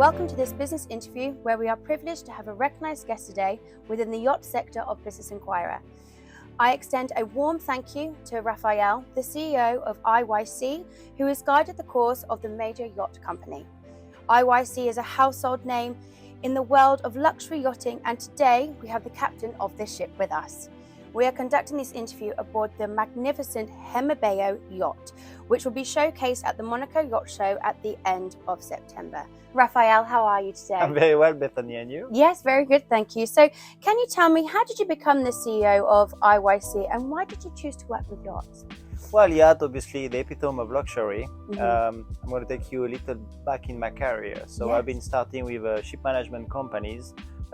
Welcome to this business interview where we are privileged to have a recognised guest today within the yacht sector of Business Enquirer. I extend a warm thank you to Raphael, the CEO of IYC, who has guided the course of the major yacht company. IYC is a household name in the world of luxury yachting, and today we have the captain of this ship with us. We are conducting this interview aboard the magnificent Hemabeo yacht, which will be showcased at the Monaco Yacht Show at the end of September. Raphael, how are you today? I'm very well, Bethany, and you? Yes, very good, thank you. So can you tell me, how did you become the CEO of IYC and why did you choose to work with yachts? Well, yacht, obviously, the epitome of luxury. I'm going to take you a little back in my career. So Yes. I've been starting with ship management companies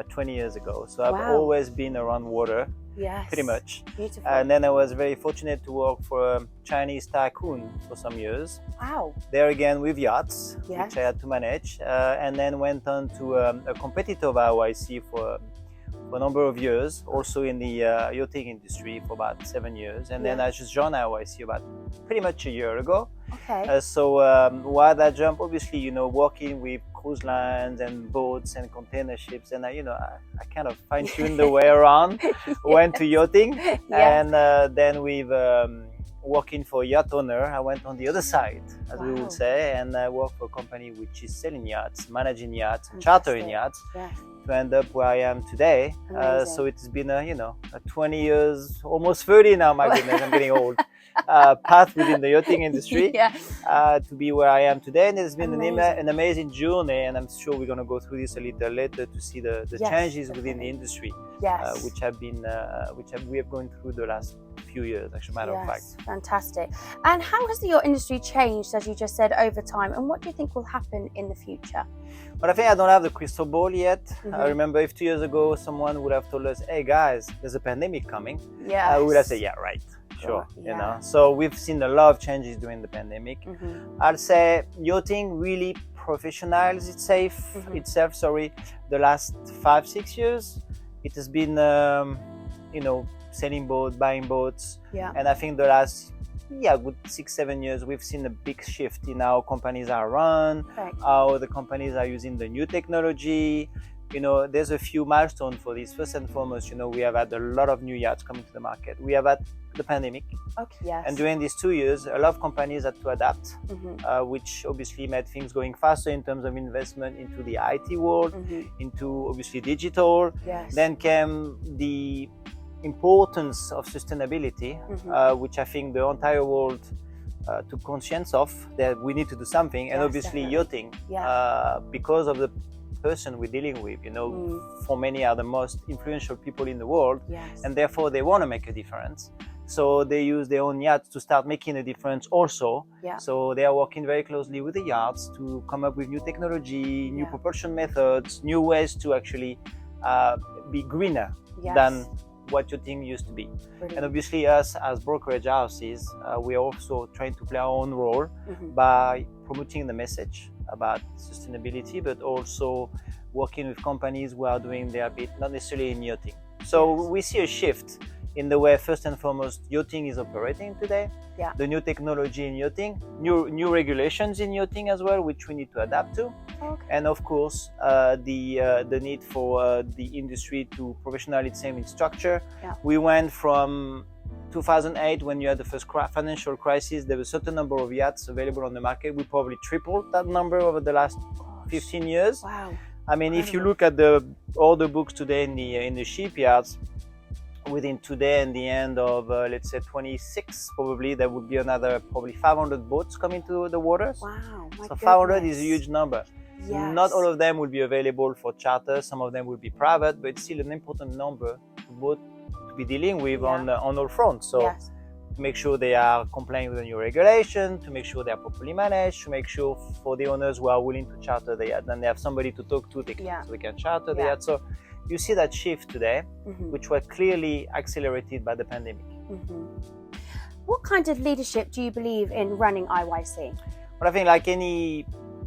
20 years ago. So I've Wow. always been around water, Yes. pretty much. Beautiful. And then I was very fortunate to work for a Chinese tycoon for some years. Wow. There again with yachts, Yes. which I had to manage. And then went on to a competitor of IYC for a number of years, also in the yachting industry for about 7 years. And then I just joined IYC about pretty much a year ago. Okay. So while that jump, obviously, working with cruise lines and boats and container ships, and I kind of fine-tuned the way around, went to yachting, Yes. and then with working for a yacht owner, I went on the other side, as we Wow. would say, and I worked for a company which is selling yachts, managing yachts, and chartering yachts, Yes. to end up where I am today. Amazing. So it's been a 20 years, almost 30 now, my goodness, I'm getting old, path within the yachting industry Yeah. to be where I am today. And it's been Amazing. an amazing journey, and I'm sure we're going to go through this a little later to see the Yes, changes within definitely. the industry, Yes. we have gone through the last few years, actually, matter of fact. Yes, fantastic. And how has the yacht industry changed, as you just said, over time? And what do you think will happen in the future? But I think I don't have the crystal ball yet. I Mhm. remember if 2 years ago someone would have told us, "Hey guys, there's a pandemic coming," Yeah. we would have said, "Yeah, right, sure." Yeah. So we've seen a lot of changes during the pandemic. I'll say yachting really professionalized itself. The last 5-6 years, it has been selling boats, buying boats, Yeah. and I think the last good 6-7 years we've seen a big shift in how companies are run, Correct. how the companies are using the new technology. There's a few milestones for this. First and foremost, we have had a lot of new yachts coming to the market. We have had the pandemic, Okay. Yes. and during these 2 years, a lot of companies had to adapt, which obviously made things going faster in terms of investment into the IT world, into obviously digital. Yes. Then came the importance of sustainability, which I think the entire world took conscience of, that we need to do something. And Yes, obviously definitely. yachting, Yeah. because of the person we're dealing with, for many are the most influential people in the world, Yes. and therefore they want to make a difference. So they use their own yachts to start making a difference also. Yeah. So they are working very closely with the yachts to come up with new technology, new Yeah. propulsion methods, new ways to actually be greener Yes. than what yachting used to be. Brilliant. And obviously us as brokerage houses, we are also trying to play our own role Mhm. by promoting the message about sustainability, but also working with companies who are doing their bit, not necessarily in yachting. So Yes. we see a shift in the way, first and foremost, yachting is operating today. Yeah. The new technology in yachting, new regulations in yachting as well, which we need to adapt to. Okay. And of course, the need for the industry to professionalize itself in structure. Yeah. We went from 2008, when you had the first financial crisis, there was a certain number of yachts available on the market. We probably tripled that number over the last Gosh. 15 years. Wow. I mean, if you Incredible. look at the order books today in the shipyards, within today and the end of let's say 26, probably there would be another probably 500 boats coming to the waters. Wow. My So 500 goodness. is a huge number. Yes. Not all of them will be available for charter. Some of them will be private, but it's still an important number to be dealing with on all fronts. So Yes. to make sure they are complying with the new regulation, to make sure they are properly managed, to make sure for the owners who are willing to charter the yacht, then they have somebody to talk to, so they can charter the yacht. So you see that shift today, which was clearly accelerated by the pandemic. What kind of leadership do you believe in running IYC? But I think like any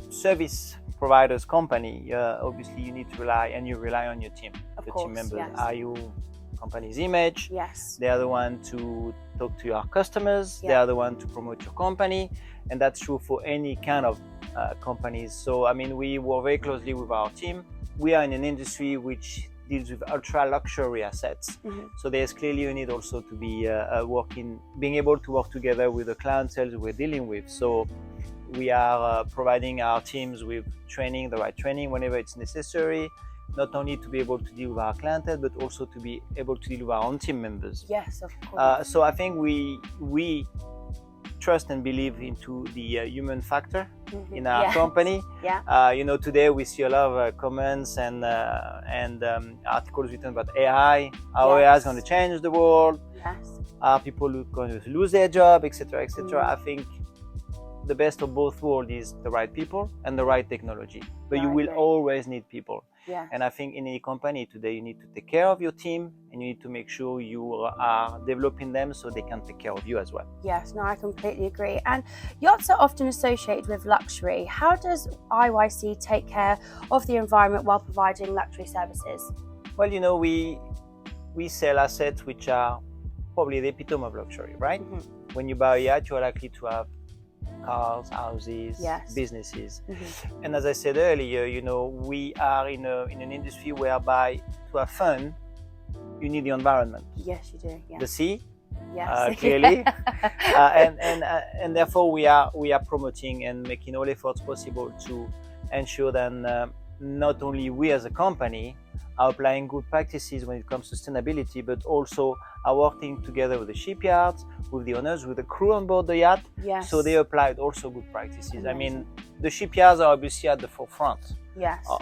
service providers company, obviously you need to rely on your team. Of The course, team members yes. are your company's image. Yes. They are the one to talk to your customers. They Yeah. are the one to promote your company. And that's true for any kind of companies. So I mean, we work very closely with our team. We are in an industry which deals with ultra luxury assets. So there's clearly a need also to be being able to work together with the clientele we're dealing with. So we are providing our teams with training, the right training whenever it's necessary, not only to be able to deal with our clientele, but also to be able to deal with our own team members. Yes, of course. So I think we trust and believe into the human factor in our company. You know, today we see a lot of comments and articles written about AI. How AI is going to change the world. Are people going to lose their job, etc., etc. I think the best of both worlds is the right people and the right technology. But you will always need people. And I think in any company today, you need to take care of your team and you need to make sure you are developing them so they can take care of you as well. Yes, no, I completely agree. And yachts are often associated with luxury. How does IYC take care of the environment while providing luxury services? Well, you know, we sell assets which are probably the epitome of luxury, right? When you buy a yacht, you are likely to have cars, houses, businesses. And as I said earlier, you know, we are in an industry whereby to have fun, you need the environment. Yes, you do. The sea, clearly, and therefore we are promoting and making all efforts possible to ensure that not only we as a company are applying good practices when it comes to sustainability, but also are working together with the shipyards, with the owners, with the crew on board the yacht. So they applied also good practices. Amazing. I mean, the shipyards are obviously at the forefront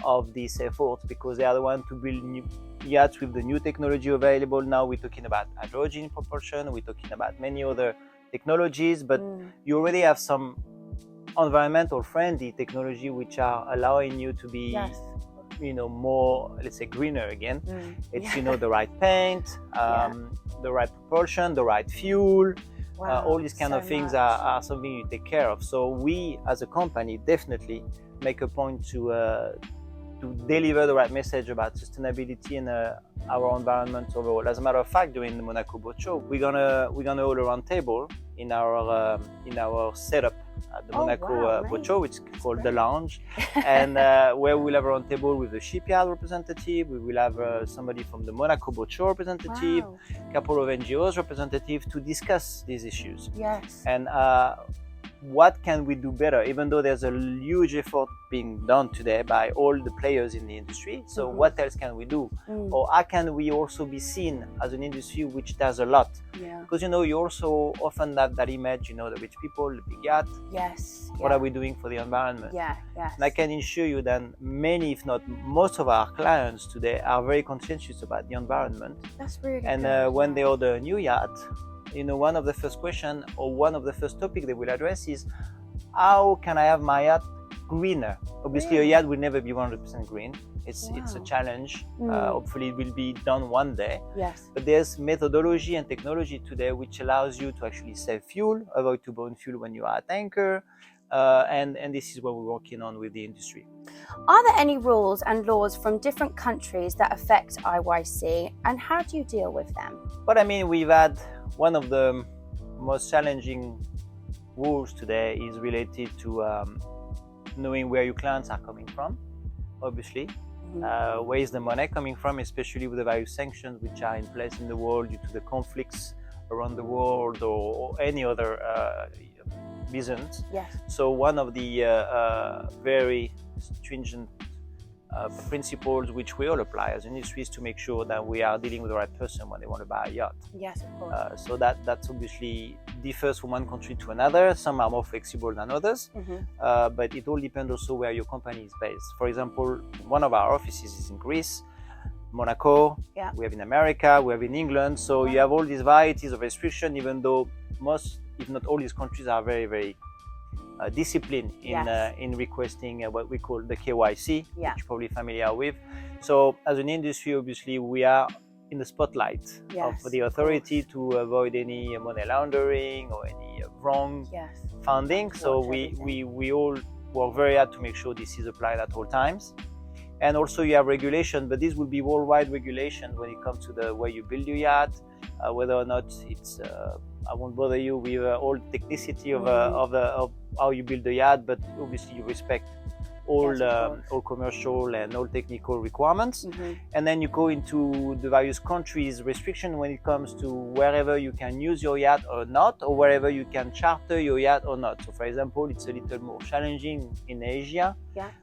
of these efforts because they are the ones to build new yachts with the new technology available. Now we're talking about hydrogen propulsion, we're talking about many other technologies, but you already have some environmental friendly technology which are allowing you to be you know, more, let's say, greener again. It's you know, the right paint, the right propulsion, the right fuel. All these kind of things are something you take care of. So we as a company definitely make a point to deliver the right message about sustainability and our environment overall. As a matter of fact, during the Monaco Boat Show, we're gonna hold a round table in our setup at the Monaco Boat Show, which is called the Lounge, and where we'll have a round table with the shipyard representative. We will have somebody from the Monaco Boat Show representative, a couple of NGOs representative to discuss these issues. And what can we do better, even though there's a huge effort being done today by all the players in the industry. So what else can we do? Or how can we also be seen as an industry which does a lot? Because you know, you also often have that image, you know, the rich people, the big yacht. What are we doing for the environment? And I can assure you that many, if not most of our clients today are very conscientious about the environment. That's really good. And when they order a new yacht, you know, one of the first questions or one of the first topics they will address is, how can I have my yacht greener? Obviously, a yacht will never be 100% green. It's a challenge. Hopefully, it will be done one day. But there's methodology and technology today which allows you to actually save fuel, avoid to burn fuel when you are at anchor. And this is what we're working on with the industry. Are there any rules and laws from different countries that affect IYC, and how do you deal with them? But I mean, we've had one of the most challenging rules today is related to knowing where your clients are coming from, obviously. Where is the money coming from, especially with the various sanctions which are in place in the world due to the conflicts around the world or any other reasons. So one of the very stringent principles which we all apply as an industry is to make sure that we are dealing with the right person when they want to buy a yacht. Of course. So that's obviously differs from one country to another. Some are more flexible than others, but it all depends also where your company is based. For example, one of our offices is in Greece, Monaco, we have in America, we have in England. So you have all these varieties of restriction, even though most, if not all these countries are very, very discipline in requesting what we call the KYC, which you're probably familiar with. So as an industry, obviously, we are in the spotlight of the authority to avoid any money laundering or any wrong funding. So we all work very hard to make sure this is applied at all times. And also you have regulation, but this will be worldwide regulation when it comes to the way you build your yacht, whether or not it's I won't bother you with all the technicity of how you build the yacht, but obviously you respect all commercial and all technical requirements. And then you go into the various countries' restriction when it comes to wherever you can use your yacht or not, or wherever you can charter your yacht or not. So for example, it's a little more challenging in Asia,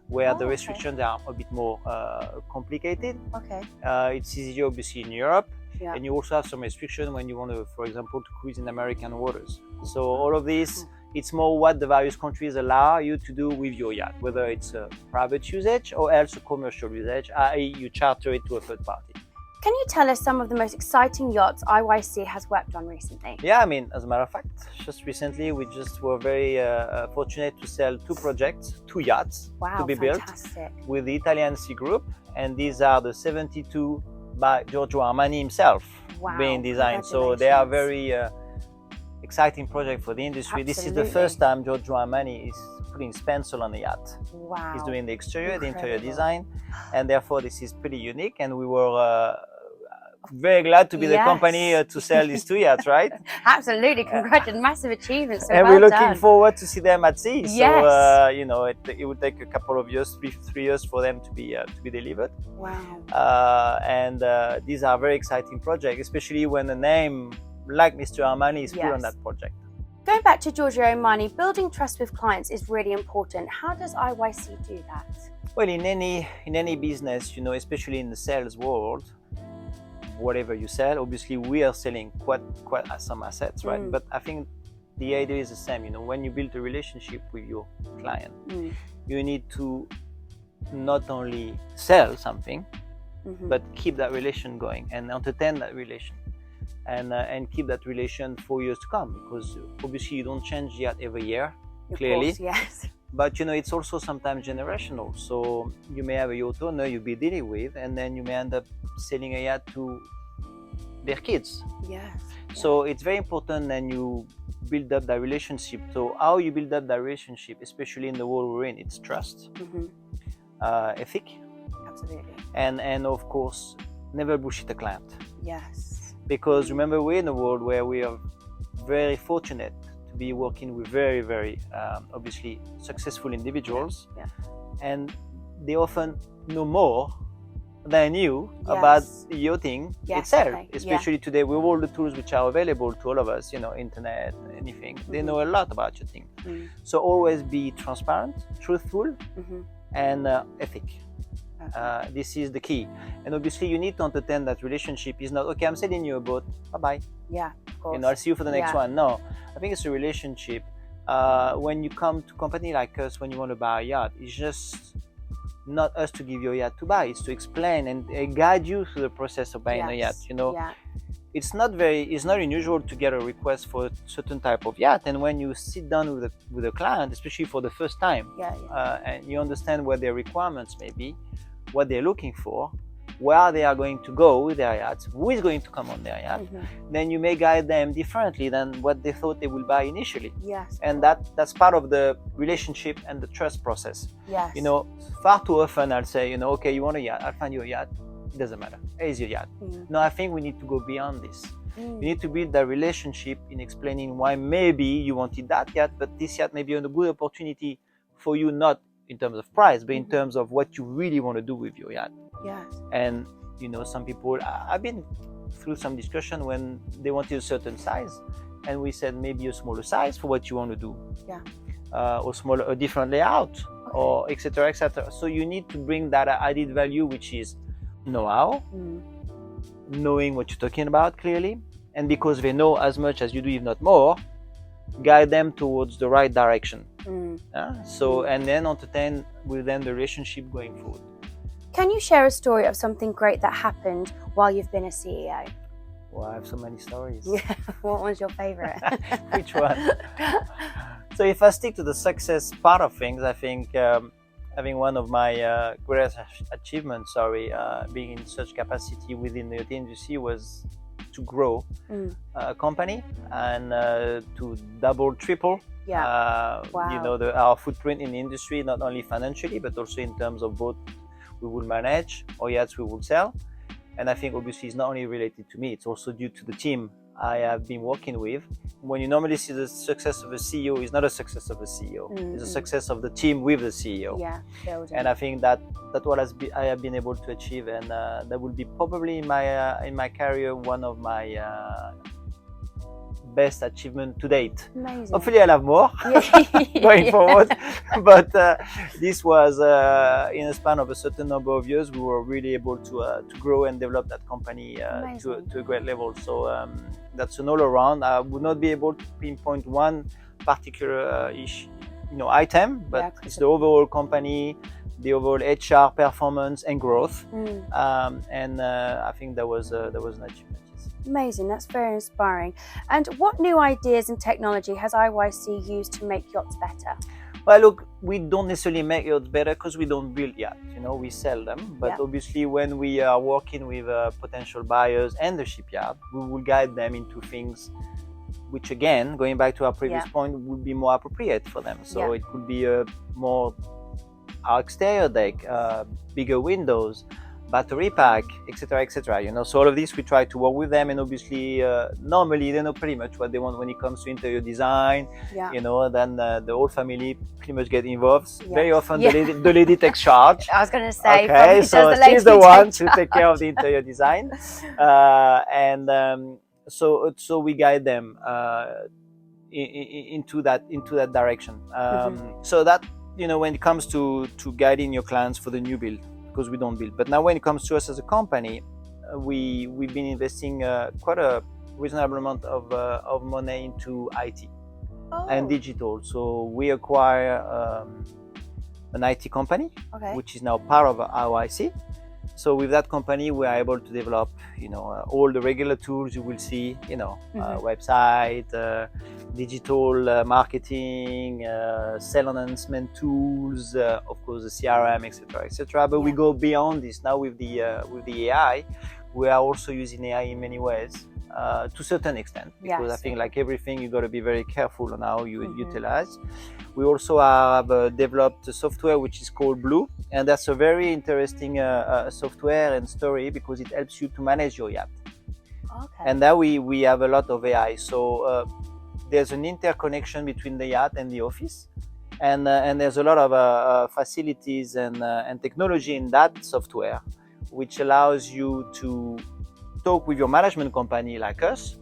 where the restrictions are a bit more complicated. It's easier obviously in Europe. And you also have some restriction when you want to, for example, to cruise in American waters. So all of this, it's more what the various countries allow you to do with your yacht, whether it's a private usage or else a commercial usage, i.e. you charter it to a third party. Can you tell us some of the most exciting yachts IYC has worked on recently? Yeah, I mean, as a matter of fact, just recently we just were very fortunate to sell two yachts to be built with the Italian Sea Group, and these are the 72 by Giorgio Armani himself being designed. So they are very exciting project for the industry. This is the first time Giorgio Armani is putting his pencil on the yacht. He's doing the exterior, the interior design, and therefore this is pretty unique. And we were very glad to be the company to sell these two yachts, right? Absolutely, congratulations, massive achievement. So and we're looking forward to see them at sea. Yes. So you know, it will take a couple of years, three years for them to be delivered. Wow. And these are very exciting projects, especially when a name like Mr. Armani is put on that project. Going back to Giorgio Armani, building trust with clients is really important. How does IYC do that? Well, in any business, you know, especially in the sales world, whatever you sell, obviously we are selling quite some assets, right? But I think the idea is the same. You know, when you build a relationship with your client, you need to not only sell something, but keep that relation going and entertain that relation. And keep that relation for years to come, because obviously you don't change yacht every year, clearly. Of course, yes. But you know, it's also sometimes generational. So you may have a yacht owner you'll be dealing with, and then you may end up selling a yacht to their kids. Yes. So it's very important that you build up that relationship. So how you build up that relationship, especially in the world we're in, it's trust, ethic, absolutely, and of course, never bullshit a client. Yes. Because remember, we're in a world where we are very fortunate to be working with very, very obviously successful individuals, and they often know more than you about yachting itself, especially today with all the tools which are available to all of us, you know, internet, anything. They know a lot about yachting. So always be transparent, truthful, and ethic. This is the key. And obviously you need to entertain that relationship. Is not, okay, I'm selling you a boat, bye-bye. Yeah, of course. You know, I'll see you for the next one. No, I think it's a relationship. When you come to a company like us, when you want to buy a yacht, it's just not us to give you a yacht to buy. It's to explain and guide you through the process of buying a yacht. You know, it's not unusual to get a request for a certain type of yacht. And when you sit down with a client, especially for the first time, and you understand what their requirements may be, what they're looking for, where they are going to go with their yachts, who is going to come on their yacht, then you may guide them differently than what they thought they will buy initially. Yes. And that's part of the relationship and the trust process. Yes. You know, far too often I'll say, you know, okay, you want a yacht, I'll find you a yacht. It doesn't matter. Here's your yacht. No, I think we need to go beyond this. You need to build that relationship in explaining why maybe you wanted that yacht, but this yacht may be a good opportunity for you, not in terms of price, but in terms of what you really want to do with your yacht. Yes. And you know, some people, I've been through some discussion when they wanted a certain size, and we said maybe a smaller size for what you want to do. Or smaller, a different layout, or etc., etc. So you need to bring that added value, which is know-how, knowing what you're talking about clearly, and because they know as much as you do, if not more, guide them towards the right direction. And then entertain with them the relationship going forward. Can you share a story of something great that happened while you've been a CEO? Well, I have so many stories. What was your favorite? Which one? So if I stick to the success part of things, I think having one of my greatest achievements, being in such capacity within the industry, was to grow a company and to double, triple you know, our footprint in the industry, not only financially but also in terms of boat we will manage or yachts we will sell. And I think obviously it's not only related to me, it's also due to the team I have been working with. When you normally see the success of a CEO, is not a success of a CEO. It's a success of the team with the CEO. Yeah, building. And I think that what I have been able to achieve, and that will be probably in my career one of my best achievement to date. Amazing. Hopefully I'll have more going forward, but this was in a span of a certain number of years we were really able to grow and develop that company to a great level. So that's an all around. I would not be able to pinpoint one particular item, but it's the overall company, the overall HR performance and growth, and I think that was an achievement. Amazing, that's very inspiring. And what new ideas and technology has IYC used to make yachts better? Well, look, we don't necessarily make yachts better because we don't build yachts, we sell them. But obviously when we are working with potential buyers and the shipyard, we will guide them into things which, again, going back to our previous point, would be more appropriate for them. So it could be our exterior deck, bigger windows, battery pack, etc., etc. So all of this we try to work with them, and obviously normally they know pretty much what they want when it comes to interior design. Then the whole family pretty much get involved. Very often the lady takes charge. I was going to say, okay, so she's the one to take care of the interior design, and so we guide them into that direction. So that when it comes to guiding your clients for the new build, because we don't build. But now when it comes to us as a company, we've been investing quite a reasonable amount of money into IT and digital. So we acquire an IT company, which is now part of IYC. So with that company, we are able to develop, all the regular tools you will see, website, digital marketing, sale enhancement tools, of course the CRM, etc., etc. But we go beyond this now with the AI. We are also using AI in many ways, to a certain extent, because I think like everything, you got to be very careful on how you utilize. We also have developed a software which is called Blue, and that's a very interesting software and story because it helps you to manage your yacht. And now we have a lot of AI. So there's an interconnection between the yacht and the office, and there's a lot of facilities and technology in that software, which allows you to talk with your management company like us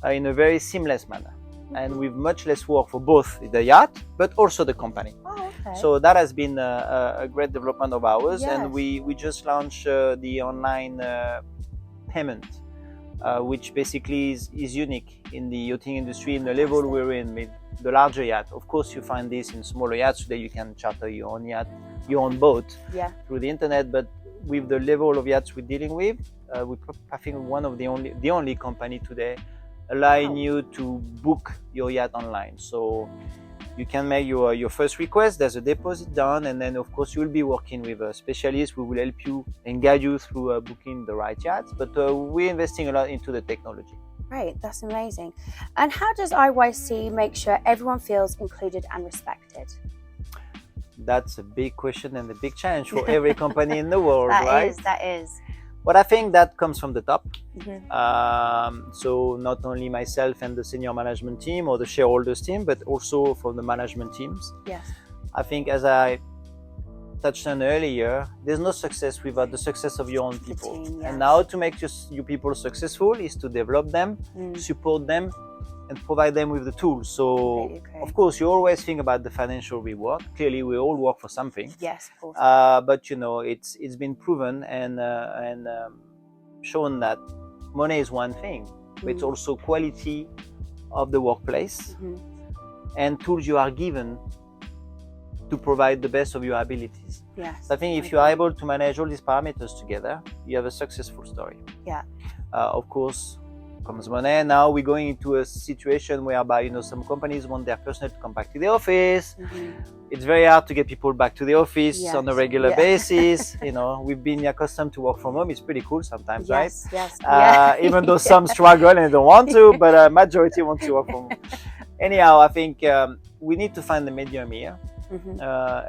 in a very seamless manner. And with much less work for both the yacht but also the company. So that has been a great development of ours. And we just launched the online payment, which basically is unique in the yachting industry in the level we're in with the larger yacht. Of course you find this in smaller yachts today. You can charter your own yacht, your own boat through the internet, but with the level of yachts we're dealing with, I think one of the only company today allowing you to book your yacht online. So you can make your first request, there's a deposit done, and then of course you'll be working with a specialist who will help you and guide you through booking the right yachts. But we're investing a lot into the technology. Great, that's amazing. And how does IYC make sure everyone feels included and respected? That's a big question and a big challenge for every company in the world, right? That is. But I think that comes from the top. So not only myself and the senior management team or the shareholders team, but also from the management teams. I think, as I touched on earlier, there's no success without the success of your own people. And now to make your people successful is to develop them, support them, and provide them with the tools. So of course you always think about the financial reward. Clearly we all work for something. Yes, of course. But it's been proven and shown that money is one thing, but it's also quality of the workplace and tools you are given to provide the best of your abilities. So I think if you are able to manage all these parameters together, you have a successful story. Of course comes money. Now we're going into a situation whereby some companies want their personnel to come back to the office. It's very hard to get people back to the office on a regular basis. We've been accustomed to work from home. It's pretty cool sometimes, right? Even though some struggle and don't want to, but a majority want to work from home. Anyhow, I think we need to find the medium here.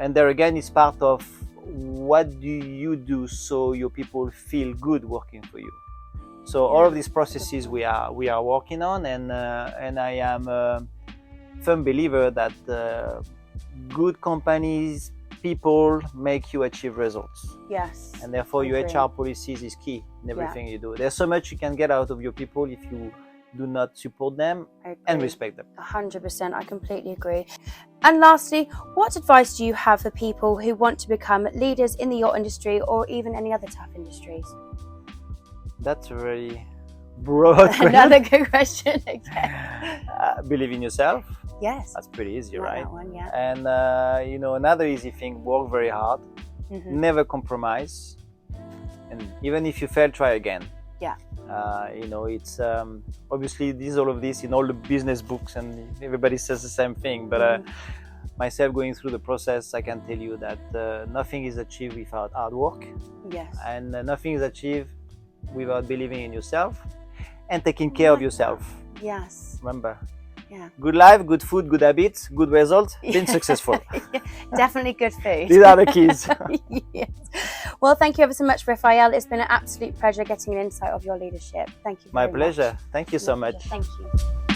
And there again is part of what do you do so your people feel good working for you. So all of these processes we are working on, and I am a firm believer that good companies, people make you achieve results. Yes. And therefore your HR policies is key in everything you do. There's so much you can get out of your people if you do not support them and respect them. 100%, I completely agree. And lastly, what advice do you have for people who want to become leaders in the yacht industry or even any other tough industries? That's a very broad question. Another good question again. Believe in yourself. Yes. That's pretty easy, right? That one, yeah. And you know, another easy thing, work very hard, never compromise, and even if you fail, try again. Yeah. You know, it's obviously all of this in all the business books, and everybody says the same thing, but myself going through the process, I can tell you that nothing is achieved without hard work. Yes. And nothing is achieved without believing in yourself and taking care of yourself. Yes. Remember, yeah. Good life, good food, good habits, good results, been successful. Definitely good food. These are the keys. Yes. Well, thank you ever so much, Raphael. It's been an absolute pleasure getting an insight of your leadership. Thank you very much. My pleasure. Thank you so much. Thank you.